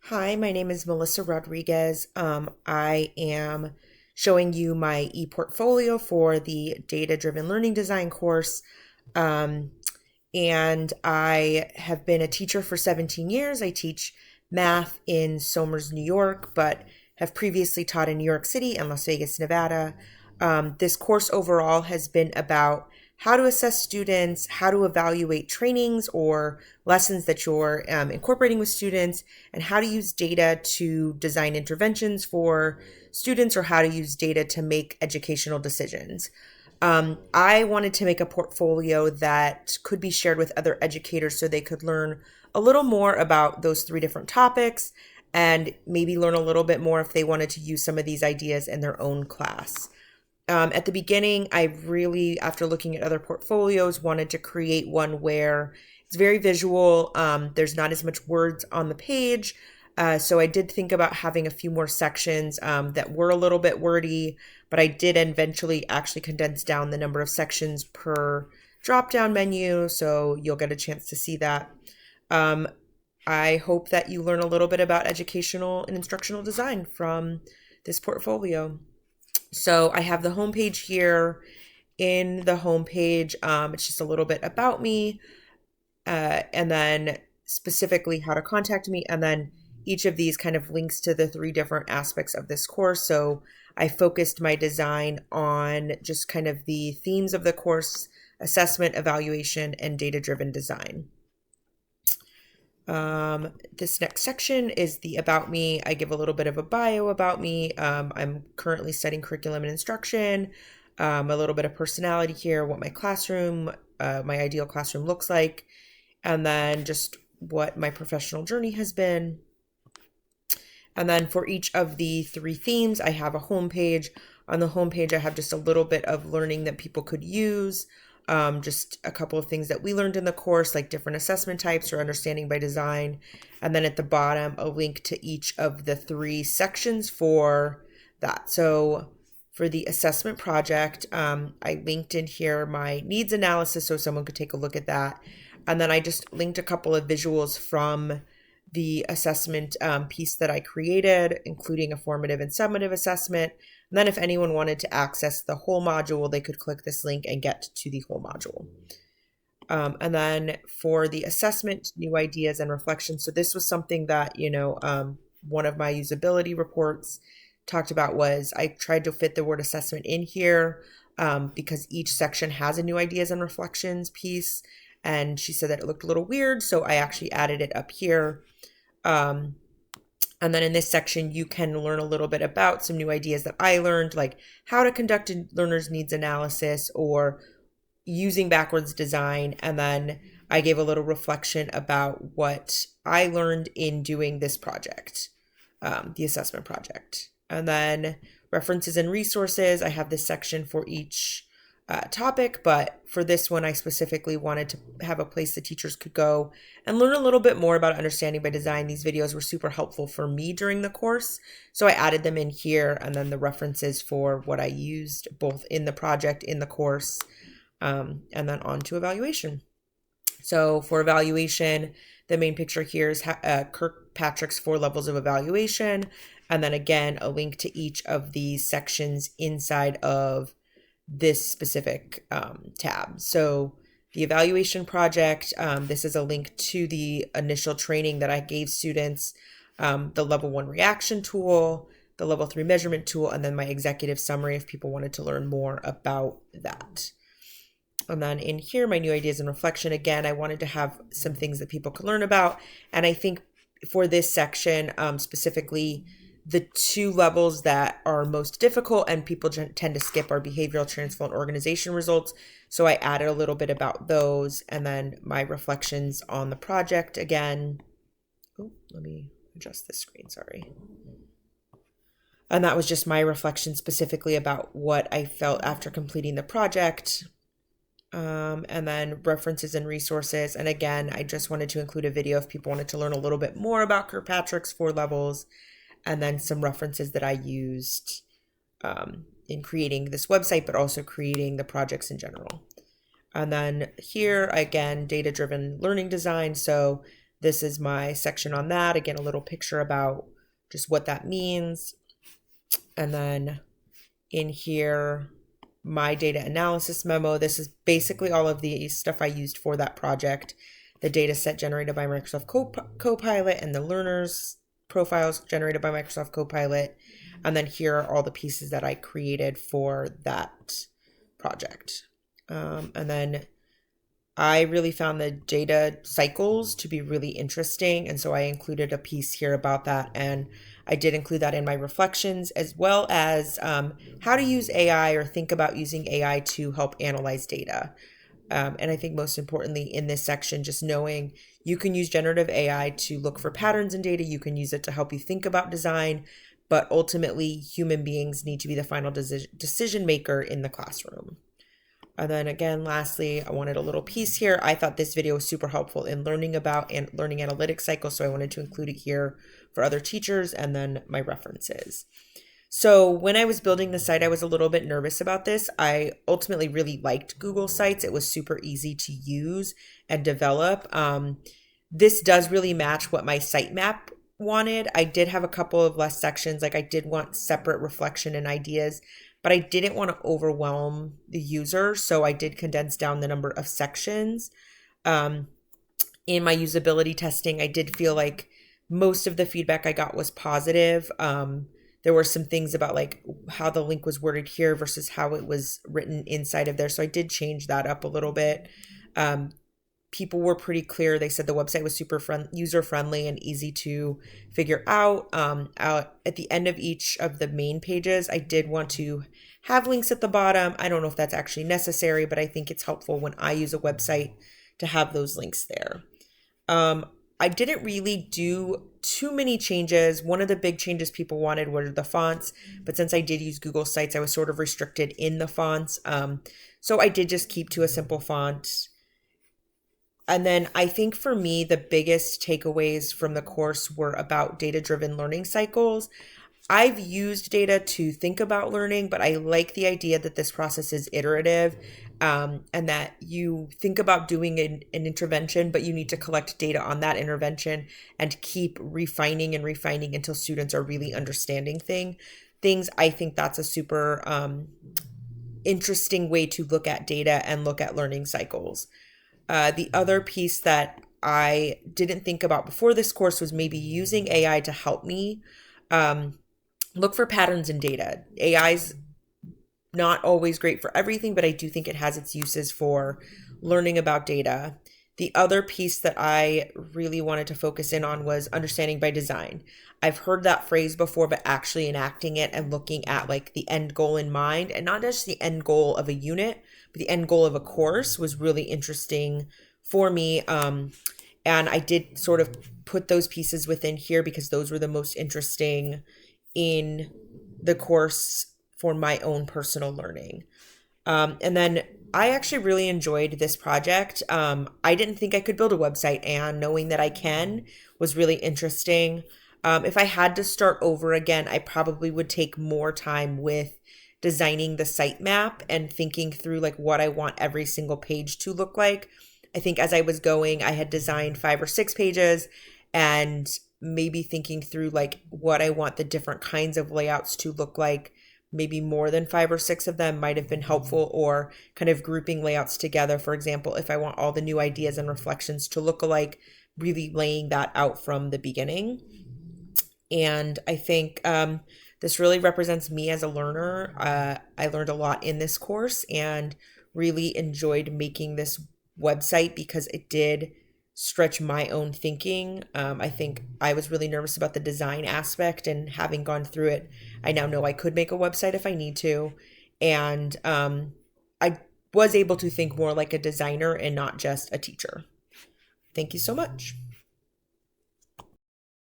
Hi, my name is Melissa Rodriguez. I am showing you my e-portfolio for the Data-Driven Learning Design course. Um, and I have been a teacher for 17 years. I teach math in Somers, New York, but have previously taught in New York City and Las Vegas, Nevada. This course overall has been about how to assess students, how to evaluate trainings or lessons that you're incorporating with students, and how to use data to design interventions for students or how to use data to make educational decisions. I wanted to make a portfolio that could be shared with other educators so they could learn a little more about those three different topics and maybe learn a little bit more if they wanted to use some of these ideas in their own class. At the beginning, I really, after looking at other portfolios, wanted to create one where it's very visual. There's not as much words on the page. So I did think about having a few more sections that were a little bit wordy, but I did eventually actually condense down the number of sections per drop-down menu. So you'll get a chance to see that. Um, I hope that you learn a little bit about educational and instructional design from this portfolio. So I have the homepage here. In the homepage, it's just a little bit about me, and then specifically how to contact me, and then each of these kind of links to the three different aspects of this course. So I focused my design on just kind of the themes of the course: assessment, evaluation, and data-driven design. This next section is the about me. I give a little bit of a bio about me. I'm currently studying curriculum and instruction, a little bit of personality here, what my classroom, my ideal classroom looks like, and then just what my professional journey has been. And then for each of the three themes, I have a homepage. On the homepage, I have just a little bit of learning that people could use. Just a couple of things that we learned in the course, like different assessment types or understanding by design. And then at the bottom, a link to each of the three sections for that. So for the assessment project, I linked in here my needs analysis so someone could take a look at that. And then I just linked a couple of visuals from the assessment piece that I created, including a formative and summative assessment. And then if anyone wanted to access the whole module, they could click this link and get to the whole module. And then for the assessment, new ideas and reflections. So this was something that, one of my usability reports talked about was I tried to fit the word assessment in here because each section has a new ideas and reflections piece. And she said that it looked a little weird, so I actually added it up here. And then in this section, you can learn a little bit about some new ideas that I learned, like how to conduct a learner's needs analysis or using backwards design. And then I gave a little reflection about what I learned in doing this project, the assessment project. And then references and resources, I have this section for each topic, but for this one, I specifically wanted to have a place that teachers could go and learn a little bit more about understanding by design. These videos were super helpful for me during the course, so I added them in here, and then the references for what I used both in the project, in the course, and then on to evaluation. So for evaluation, the main picture here is Kirkpatrick's 4 levels of evaluation, and then again, a link to each of these sections inside of this specific tab. So the evaluation project, this is a link to the initial training that I gave students, the level 1 reaction tool, the level 3 measurement tool, and then my executive summary if people wanted to learn more about that. And then in here, my new ideas and reflection, again, I wanted to have some things that people could learn about. And I think for this section, specifically, the 2 levels that are most difficult and people tend to skip are behavioral, transfer, and organization results. So I added a little bit about those, and then my reflections on the project again. Oh, let me adjust this screen, sorry. And that was just my reflection specifically about what I felt after completing the project. And then references and resources. And again, I just wanted to include a video if people wanted to learn a little bit more about Kirkpatrick's 4 levels. And then some references that I used in creating this website, but also creating the projects in general. And then here, again, data-driven learning design. So this is my section on that. Again, a little picture about just what that means. And then in here, my data analysis memo. This is basically all of the stuff I used for that project. The data set generated by Microsoft Copilot and the learners profiles generated by Microsoft Copilot. And then here are all the pieces that I created for that project. And then I really found the data cycles to be really interesting. And so I included a piece here about that. And I did include that in my reflections, as well as how to use AI or think about using AI to help analyze data. And I think most importantly in this section, just knowing you can use generative AI to look for patterns in data. You can use it to help you think about design, but ultimately human beings need to be the final decision maker in the classroom. And then again, lastly, I wanted a little piece here. I thought this video was super helpful in learning about and learning analytics cycles, so I wanted to include it here for other teachers, and then my references. So when I was building the site, I was a little bit nervous about this. I ultimately really liked Google Sites. It was super easy to use and develop. This does really match what my sitemap wanted. I did have a couple of less sections, like I did want separate reflection and ideas, but I didn't want to overwhelm the user. So I did condense down the number of sections. In my usability testing, I did feel like most of the feedback I got was positive. There were some things about like how the link was worded here versus how it was written inside of there. So I did change that up a little bit. People were pretty clear. They said the website was super user-friendly and easy to figure out. At the end of each of the main pages, I did want to have links at the bottom. I don't know if that's actually necessary, but I think it's helpful when I use a website to have those links there. I didn't really do too many changes. One of the big changes people wanted were the fonts, but since I did use Google Sites, I was sort of restricted in the fonts. So I did just keep to a simple font. And then I think for me, the biggest takeaways from the course were about data-driven learning cycles. I've used data to think about learning, but I like the idea that this process is iterative, and that you think about doing an intervention, but you need to collect data on that intervention and keep refining and refining until students are really understanding things. I think that's a super interesting way to look at data and look at learning cycles. The other piece that I didn't think about before this course was maybe using AI to help me look for patterns in data. AI's not always great for everything, but I do think it has its uses for learning about data. The other piece that I really wanted to focus in on was understanding by design. I've heard that phrase before, but actually enacting it and looking at like the end goal in mind, and not just the end goal of a unit, but the end goal of a course was really interesting for me. And I did sort of put those pieces within here because those were the most interesting in the course for my own personal learning. And then I actually really enjoyed this project. I didn't think I could build a website, and knowing that I can was really interesting. If I had to start over again, I probably would take more time with designing the sitemap and thinking through like what I want every single page to look like. I think as I was going, I had designed 5 or 6 pages, and maybe thinking through like what I want the different kinds of layouts to look like. Maybe more than 5 or 6 of them might have been helpful, or kind of grouping layouts together. For example, if I want all the new ideas and reflections to look alike, really laying that out from the beginning. And I think this really represents me as a learner. I learned a lot in this course and really enjoyed making this website because it did stretch my own thinking. I think I was really nervous about the design aspect, and having gone through it, I now know I could make a website if I need to. And I was able to think more like a designer and not just a teacher. Thank you so much.